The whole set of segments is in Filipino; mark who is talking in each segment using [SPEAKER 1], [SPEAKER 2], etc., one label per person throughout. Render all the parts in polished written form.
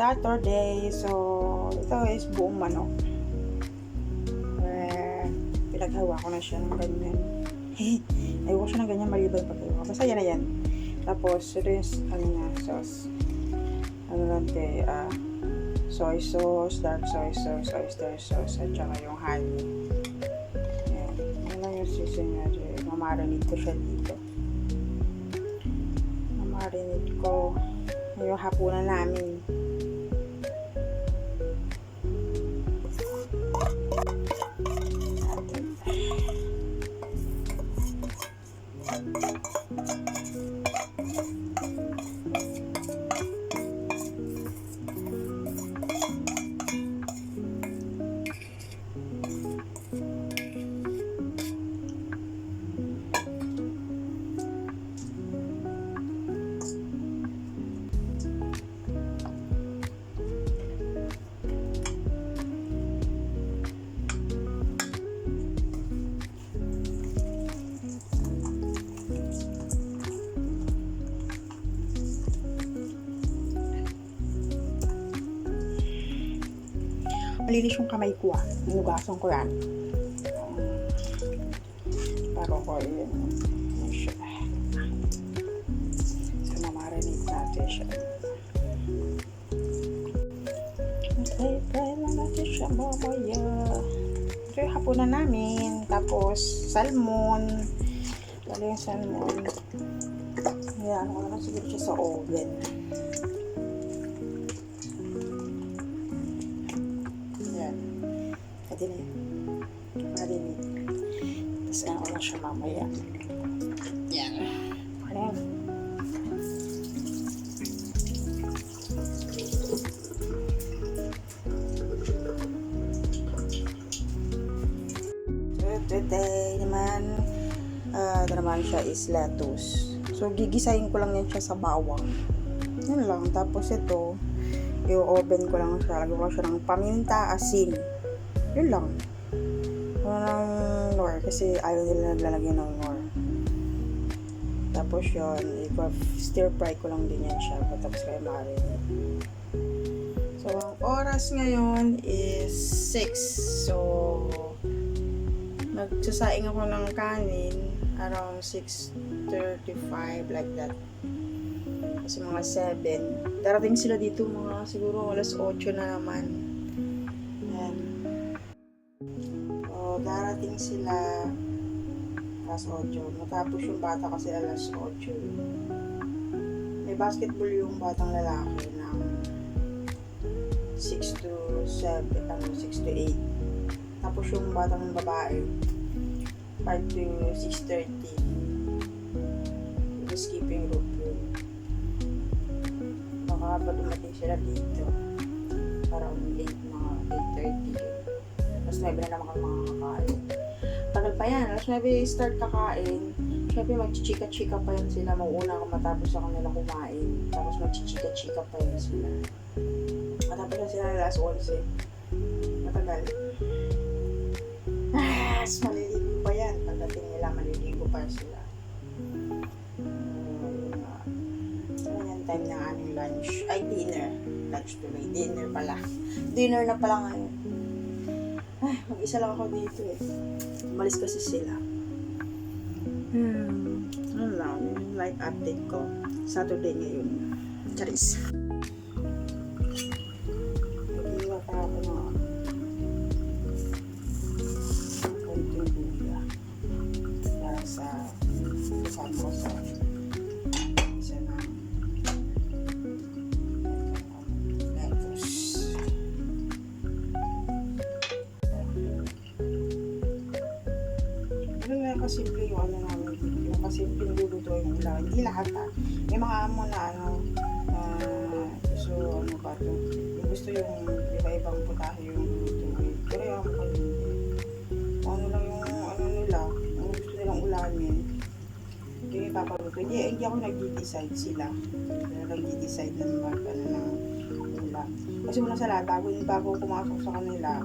[SPEAKER 1] Saturday. So, ito is buong manok. Pinaghawa ko na siya ng ganyan. Ayoko siya ng ganyan maliban paghawa. Basta yan na yan. Tapos, ito yung sauce. Soy sauce, dark soy sauce, oyster sauce, at saka yung honey. Yan. Yan lang yung season niya. Mamarinate ko siya dito. Mamarinate ko. Yung hapunan namin. Malinis yung kamay ko Hinugasan ko yan. Pero ko yun. So, mamarinate natin siya. Try lang natin siya mamaya. Ito yung hapunan namin. Tapos, salmon. Lalo yung salmon. Ayan, ako naman siguro siya sa oven. Marinate. Tapos ano lang siya mamaya. Yan. Ayan. Today naman, ito naman siya is lettuce. So, gigisahin ko lang yan siya sa bawang. Yan lang. Tapos ito, yung oven ko lang siya. Lagyan ko siya ng paminta, asin. Yun lang. Ng nor kasi ayaw nila naglalagay ng nor. Tapos yun, stir fry ko lang din yan siya. Tapos kayo marinate. So, ang oras ngayon is 6. So, magsasaing ako ng kanin around 6:35 like that. Kasi mga 7. Darating sila dito mga siguro alas 8 na naman. Yan. Darating sila alas 8. Matapos yung bata kasi alas 8. May basketball yung batang lalaki ng 6 to 7, 6 to 8. Tapos yung batang babae 5 to 6:30. Yung skipping rope yun. Baka ba dumating sila dito around 8, mga 8:30. Tapos 9 na naman kami makakakain. Tagal pa yan. Alas 9 start kakain. Siyempre magchichika-chika pa yan sila. Mauuna ako matapos sa kanila kumain. Tapos magchichika-chika pa yan sila. Matapos na sila alas 11. Matagal. Mas maliligo pa yan. Pagdating nila maliligo pa sila. Ano yan time ng aming lunch? Ay, dinner. Lunch tuloy. Dinner pala. Dinner na pala ngayon. Ay, mag-isa lang ako dito Umalis kasi sila. Ano lang, yung life update ko. Saturday ngayon. Charis. Mag-iwa pa ako na konting buya. Para sa kasama ko sa isa ng kasimple yung ano namin yung kasimple luluto yung ulam. Hindi lahat may mga amo na gusto ano ba to yung gusto yung iba-ibang putahe yung luluto pero yung ako hindi ano lang yung ano nila yung gusto nilang ulamin yung ipapaluto hindi ako nag-decide sila nag-decide ng ng ulam kasi muna sa lahat bago pumasok sa kanila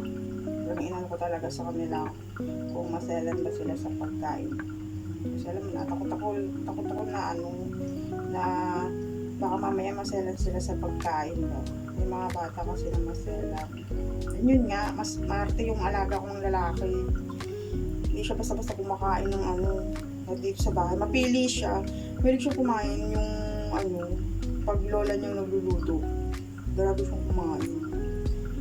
[SPEAKER 1] talagang inano ko talaga sa kanila kung maselan ba sila sa pagkain. Kasi alam mo na, takot ako na Baka mamaya maselan sila sa pagkain daw. Yung mga bata kasi na maselan. Yun nga, mas marte yung alaga kong lalaki. Hindi siya basta-basta kumakain ng dito sa bahay. Mapili siya. Pwede siya kumain yung pag lola niyang nagluluto. Grabe siyang kumain.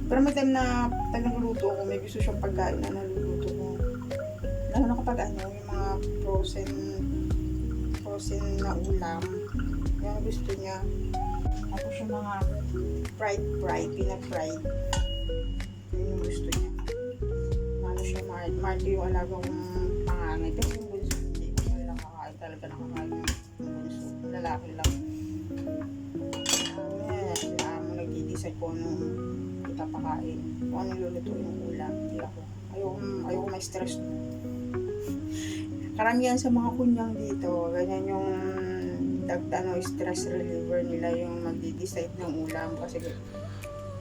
[SPEAKER 1] Pero may time na pag nagluluto ako, may gusto siyang pagkain na naluluto ko. Lalo na kapag yung mga frozen na ulam. Yan gusto niya. Tapos yung mga fried, pina-fried. Yun yung gusto niya. Ano siya, Marty yung alaga kong pangangay. Pero yung bunso, hindi ko lang kakain talaga nakakain yung bunso. Lalaki lang. Sila mo nag-decide ko anong ipapakain. Kung anong luluto yung ulam. Hindi ako. Ayoko may stress. Karamihan sa mga kunyang dito, ganyan yung stress reliever nila yung magdi-decide ng ulam kasi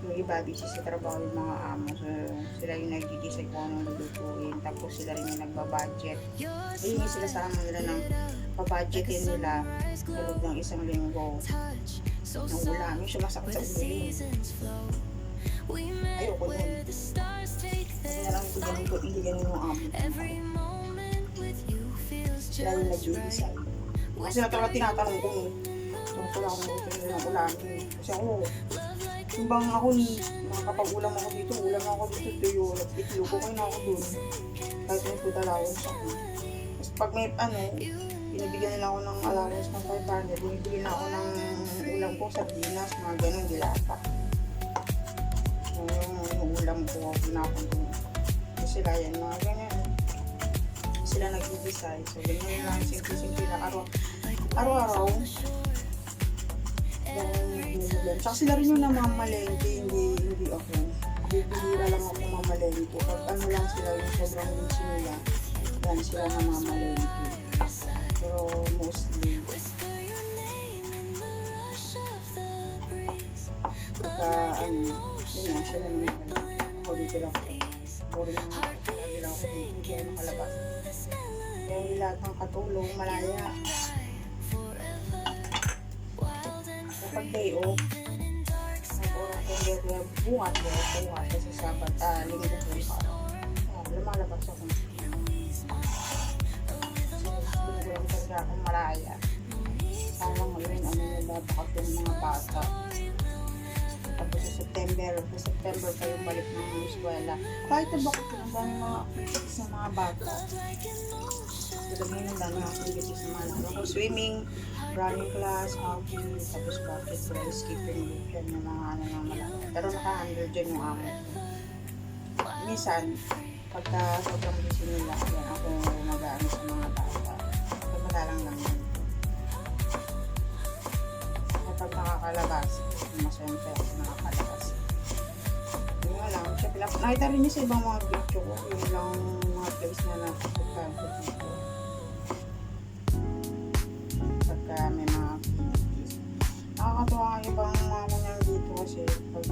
[SPEAKER 1] yung iba busy sa trabaho yung mga amo, so sila yung nagdi-decide kung anong lulutuin, tapos sila rin yung nagbabudget. Hihingi sila sa amo nila ng pabudgetin nila sa loob ng isang linggo ng ulam, yung sumasakit sa ulo. Ayoko nun. Kasi na lang hindi ganun yung amo. Sila yung nag-decide. Kasi na talaga tinatanong ko tungkol ako ng ulam. Kasi ako, yung bang ako mga kapag ulam ako dito tuyo, nag-itlog ko kayo na ako dun. Kahit may food allowance ako. Tapos pag may binibigyan nila ako ng allowance ng 500, binibigyan ako ng ulam ko, sardinas, mga ganun, dilata. Yung ulam ko, pinapunto. Kasi sila yan, mga ganyan. Sila nag-decide. So, ganyan lang, simple-simple na araw-araw. Tsaka sila rin yung namamalengke, hindi ako. Bibihira lang ako namamalengke. Pag lang sila yung sobrang rich nila, yan sila namamalengke. Pero mostly, yun nga, sila naman. Ako dito lang ako. Ako rin lang ako dito, hindi ako nakalabas. Kaya lahat ng katulong, malaya. Kapag day off, buhat kasi sabat, linggo po lumalabas ako. Binigyan talaga akong malaya. Sana ngayon, yung babakasyon ng mga bata. Tapos sa September pa yung balik ng eskwela. Kahit na bakit ang dami mga activities sa mga bata. Talagang ang dami activities sa mga anak ko. Swimming, running class, hockey, tapos basketball, skipping group yan yung mga malaki. Pero naka-handle dyan yung amo. Minsan, pagka sobrang busy nila, yan ako mag-aano sa mga bata. Madalang lang yan. Kapag nakakalabas, masente ako nakakalabas. Yun nga lang, nakita rin niya sa ibang mga video ko, yun lang mga place na napupuntahan ko dito. Pagka may mga activities. Nakakatuwa nga ibang mga kunyang dito kasi pag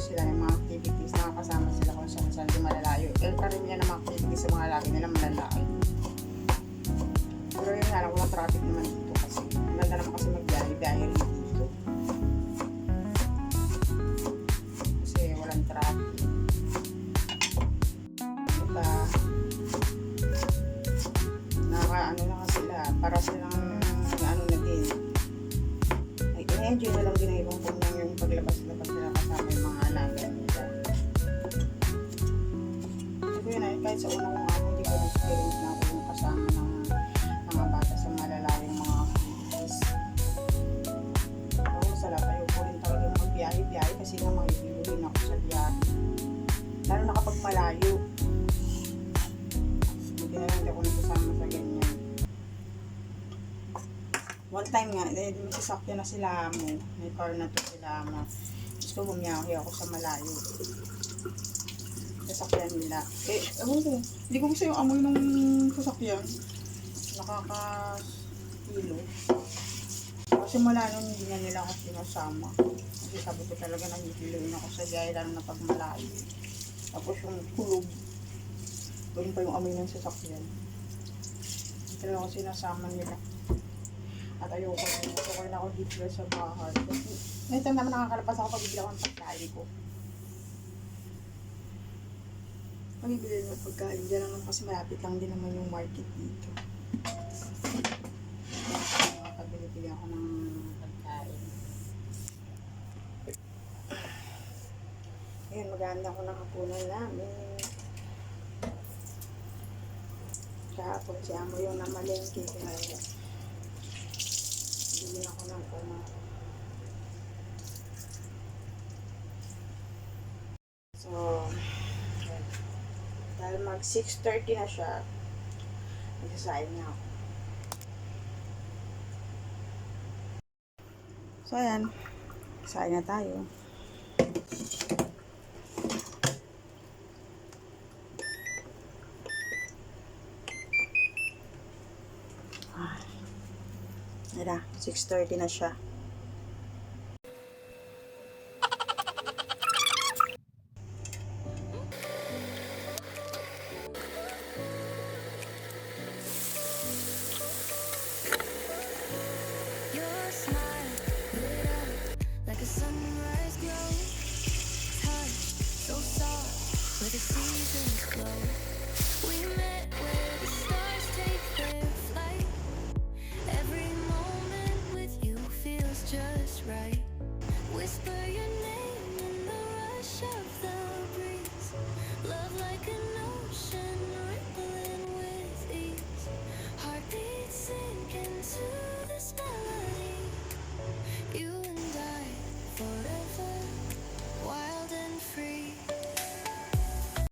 [SPEAKER 1] sila yung mga activities, nakakasama sila kung saan di malalayo. Karamihan ng mga activities sa mga laki nila malalayo. Pero yun nga lang, walang traffic naman dito kasi. Maganda naman kasi magbiyahe rin dito. Kasi walang traffic. Diba? Nakaka-ano na kasi sila. Para silang na din. I-enjoy na lang din ang ibang punyang yung paglabas-labas nila kasama yung mga alaga nila. Diba yun ay, kahit sa una kong ako, hindi ko na-experience na ako yung kasama ng mga bata sa malalayong mga activities. Pero sa lahat, ayoko rin talaga magbiyahe-biyahe kasi nga mag-iluhin ako sa biyahe. Lalo na kapag malayo. Hindi na lang ako nasasama sa ganyan. One time nga, may sasakyan na sila mo. May car na to sila mo. Gusto bumiyahe ako sa malayo. Sasakyan nila. Ewan ko. Hindi ko gusto yung amoy ng sasakyan. Nakaka-kilo. Kasi mula nun, hindi na nila ako sinasama. Kasi sabi ko talaga nahihiluin ako sa biyahe, lalo na pag malayo. Tapos yung kulog. Doon pa yung amoy ng sasakyan. Hindi talaga ako sinasama nila. At ayoko na. Gusto ko na ako dito sa bahay. Kasi, ito naman nakakalapas ako pag bibili ako ng pagkain ko. Pag-bibili ng pagkain. Diyan lang naman kasi malapit lang din naman yung market dito. Pag-bili ako ng pagkain. Ayan, maganda ako ng hapunan namin. Kahapon si Amo yung namalengke. Kaya bili ako ng So, dahil mag 6:30 na siya, nagsasain na ako. So, ayan. Sain na tayo. Ayan na, 6:30 na siya.